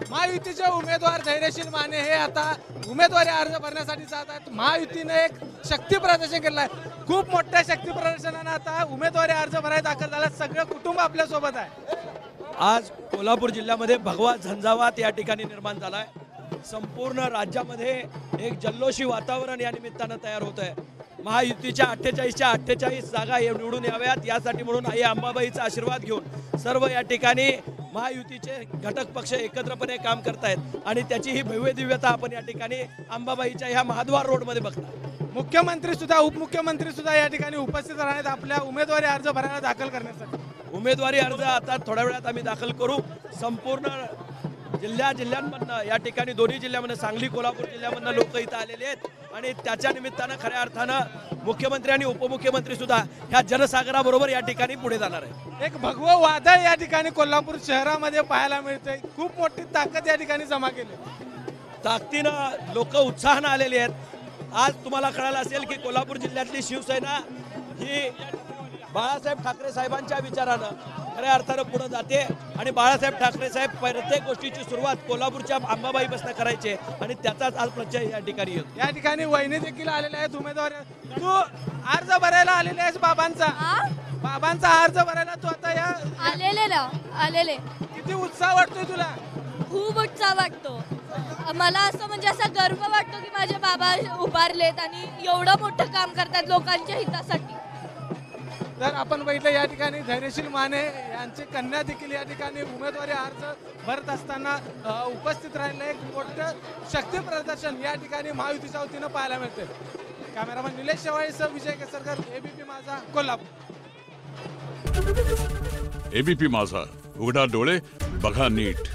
महायुतीचे उमेदवार धैर्यशील माने हे आता उमेदवारी अर्ज भरण्यासाठी जात आहेत। महायुतीने एक शक्ती प्रदर्शन केलं आहे। खूप मोठ्या शक्ती प्रदर्शनाने आता उमेदवारी अर्ज भरायला दाखल झाला। सगळं कुटुंब आपल्या सोबत आहे। आज कोल्हापूर जिल्ह्यामध्ये भगवा झंझावात या ठिकाणी निर्माण झाला आहे। संपूर्ण राज्यामध्ये एक जल्लोषी वातावरण या निमित्तानं तयार होत आहे। महायुतीच्या 48 जागा निवडून याव्यात यासाठी म्हणून आई अंबाबाईचा आशीर्वाद घेऊन सर्व या ठिकाणी महायुतीचे घटक पक्ष एकत्रपणे काम करतायत आणि त्याची ही भव्य दिव्यता आपण या ठिकाणी अंबाबाईच्या ह्या महाद्वार रोडमध्ये बघता। मुख्यमंत्री सुद्धा उपमुख्यमंत्री सुद्धा या ठिकाणी उपस्थित राहण्यात आपल्या उमेदवारी अर्ज भरायला दाखल करण्यासाठी। उमेदवारी अर्ज आता थोड्या वेळात आम्ही दाखल करू। संपूर्ण जिल्ह्यांमधनं या ठिकाणी दोन्ही जिल्ह्यामध्ये सांगली कोल्हापूर जिल्ह्यामधनं लोक इथं आलेले आहेत आणि त्याच्या निमित्तानं खऱ्या अर्थानं मुख्यमंत्री आणि उपमुख्यमंत्री सुद्धा ह्या जनसागराबरोबर या ठिकाणी पुढे जाणार आहे। एक भगवं वादळ या ठिकाणी कोल्हापूर शहरामध्ये पाहायला मिळते। खूप मोठी ताकद या ठिकाणी जमा केली। ताकदीनं लोक उत्साहानं आलेली आहेत। आज तुम्हाला कळालं असेल की कोल्हापूर जिल्ह्यातली शिवसेना ही बाळासाहेब ठाकरे साहेबांच्या विचारानं खऱ्या अर्थानं पुढे जाते आणि बाळासाहेब ठाकरे साहेब प्रत्येक गोष्टीची सुरुवात कोल्हापूरच्या अंबाबाईपासून करायचे आणि त्याचाच आज प्रत्यय या ठिकाणी येतो। या ठिकाणी वहिनी देखील आलेल्या आहेत उमेदवार। तू अर्ज भरायला आलेली आहेस बाबांचा अर्ज भरायला तू आता या आलेले किती उत्साह वाटतोय तुला? खूप उत्साह वाटतो मला। असं म्हणजे असा गर्व वाटतो की माझे बाबा उभारलेत आणि एवढं मोठं काम करतात लोकांच्या हितासाठी। तर आपण बघितलं या ठिकाणी धैर्यशील माने यांची कन्या देखील या ठिकाणी उमेदवारी अर्ज भरत असताना उपस्थित राहिलं। एक मोठं शक्ती प्रदर्शन या ठिकाणी महायुतीच्या वतीनं पाहायला मिळते। कॅमेरामन निलेश शेवाळीसह विजय केसरकर, एबीपी माझा, कोल्हापूर। एबीपी माझा, उघडा डोळे बघा नीट।